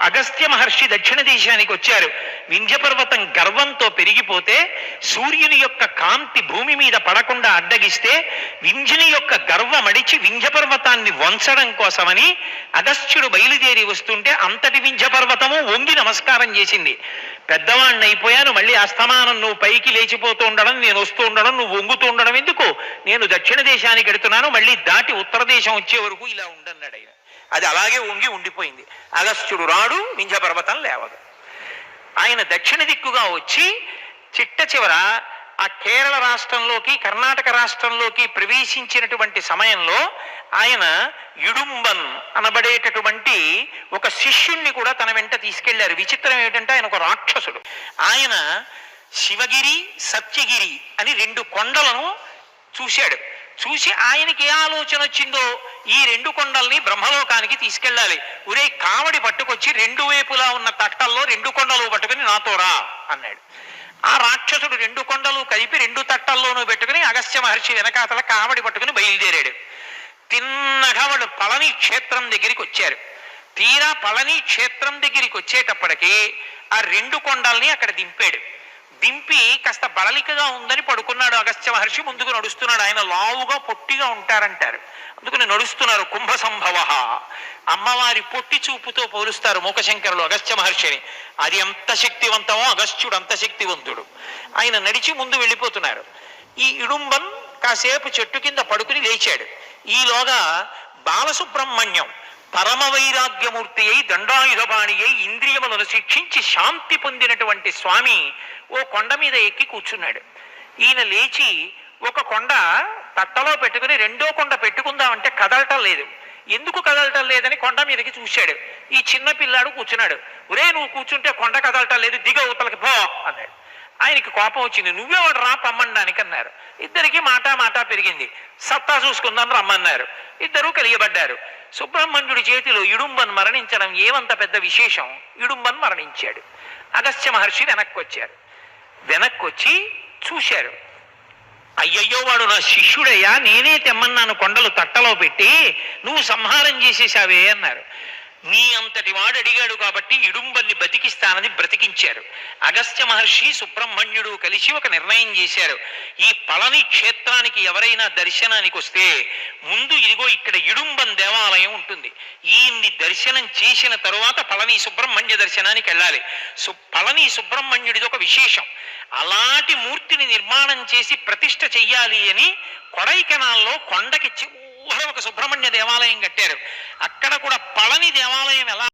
అగస్త్య మహర్షి దక్షిణ దేశానికి వచ్చారు. వింధ్యపర్వతం గర్వంతో పెరిగిపోతే సూర్యుని యొక్క కాంతి భూమి మీద పడకుండా అడ్డగిస్తే వింధ్యుని యొక్క గర్వం అడిచి వింధ్యపర్వతాన్ని వంచడం కోసమని అగస్త్యుడు బయలుదేరి వస్తుంటే అంతటి వింధ్యపర్వతము వంగి నమస్కారం చేసింది. పెద్దవాణ్ణి అయిపోయాను, మళ్ళీ అస్తమానం నువ్వు పైకి లేచిపోతూ ఉండడం, నేను వస్తూ ఉండడం, నువ్వు వంగుతూ ఉండడం ఎందుకు? నేను దక్షిణ దేశానికి వెడుతున్నాను, మళ్ళీ దాటి ఉత్తర దేశం వచ్చే వరకు ఇలా ఉండన్నాడు ఆయన. అది అలాగే వంగి ఉండిపోయింది. అగస్త్యుడు రాడు, వింధ్యపర్వతం లేవదు. ఆయన దక్షిణ దిక్కుగా వచ్చి చిట్ట చివర ఆ కేరళ రాష్ట్రంలోకి కర్ణాటక రాష్ట్రంలోకి ప్రవేశించినటువంటి సమయంలో ఆయన ఇడుంబన్ అనబడేటటువంటి ఒక శిష్యుణ్ణి కూడా తన వెంట తీసుకెళ్లారు. విచిత్రం ఏమిటంటే ఆయన ఒక రాక్షసుడు. ఆయన శివగిరి, సత్యగిరి అని రెండు కొండలను చూశాడు. చూసి ఆయనకి ఏ ఆలోచన వచ్చిందో ఈ రెండు కొండల్ని బ్రహ్మలోకానికి తీసుకెళ్ళాలి. ఒరే కావడి పట్టుకొచ్చి రెండు వైపులా ఉన్న తట్టల్లో రెండు కొండలు పట్టుకుని నాతో రా అన్నాడు. ఆ రాక్షసుడు రెండు కొండలు కలిపి రెండు తట్టల్లోనూ పెట్టుకుని అగస్త్య మహర్షి వెనకాతల కావడి పట్టుకుని బయలుదేరాడు. తిన్నగా వాళ్ళు పళని క్షేత్రం దగ్గరికి వచ్చారు. తీరా పళని క్షేత్రం దగ్గరికి వచ్చేటప్పటికి ఆ రెండు కొండల్ని అక్కడ దింపాడు. దింపి కాస్త బడలికగా ఉందని పడుకున్నాడు. అగస్త్య మహర్షి ముందుకు నడుస్తున్నాడు. ఆయన లావుగా పొట్టిగా ఉంటారంటారు, అందుకని నడుస్తున్నారు. కుంభ సంభవ, అమ్మవారి పొట్టి చూపుతో పోలుస్తారు మూకశంకరులు అగస్త్య మహర్షిని. అది ఎంత శక్తివంతమో అగస్త్యుడు అంత శక్తివంతుడు. ఆయన నడిచి ముందు వెళ్ళిపోతున్నారు. ఈ ఇడుంబన్ కాసేపు చెట్టు కింద పడుకుని లేచాడు. ఈలోగా బాలసుబ్రహ్మణ్యం పరమ వైరాగ్యమూర్తి అయి దండాయుధపాణి అయి ఇంద్రియములను శిక్షించి శాంతి పొందినటువంటి స్వామి ఓ కొండ మీద ఎక్కి కూర్చున్నాడు. ఈయన లేచి ఒక కొండ తట్టలో పెట్టుకుని రెండో కొండ పెట్టుకుందామంటే కదలటం లేదు. ఎందుకు కదలటం లేదని కొండ మీదకి చూశాడు. ఈ చిన్న పిల్లాడు కూర్చున్నాడు. ఒరే నువ్వు కూర్చుంటే కొండ కదలటం లేదు, దిగ ఉతలకి పో అన్నాడు. ఆయనకి కోపం వచ్చింది. నువ్వెవడు రా పమ్మడానికి అన్నారు. ఇద్దరికి మాట పెరిగింది. సత్తా చూసుకుందాం రమ్మన్నారు. ఇద్దరూ కలియబడ్డారు. సుబ్రహ్మణ్యుడి చేతిలో ఇడుంబన్ మరణించడం ఏమంత పెద్ద విశేషం. ఇడుంబన్ మరణించాడు. అగస్త్య మహర్షి వెనక్కి వచ్చారు. వెనక్కి వచ్చి చూశారు. అయ్యయ్యో వాడు నా శిష్యుడయ్యా, నేనే తెమ్మన్నాను కొండలు తట్టలో పెట్టి, నువ్వు సంహారం చేసేసావే అన్నారు. నీ అంతటి వాడు అడిగాడు కాబట్టి ఇడుంబన్ని బతికిస్తానని బ్రతికించారు. అగస్త్య మహర్షి సుబ్రహ్మణ్యుడు కలిసి ఒక నిర్ణయం చేశారు. ఈ పళని క్షేత్రానికి ఎవరైనా దర్శనానికి వస్తే ముందు ఇదిగో ఇక్కడ ఇడుంబన్ దేవాలయం ఉంటుంది, ఈయన్ని దర్శనం చేసిన తరువాత పళని సుబ్రహ్మణ్య దర్శనానికి వెళ్ళాలి. పళని సుబ్రహ్మణ్యుడిది ఒక విశేషం. అలాంటి మూర్తిని నిర్మాణం చేసి ప్రతిష్ఠ చెయ్యాలి అని కొడైకెనాల్లో కొండకి ఒక సుబ్రహ్మణ్య దేవాలయం కట్టారు. అక్కడ కూడా పళని దేవాలయం ఎలా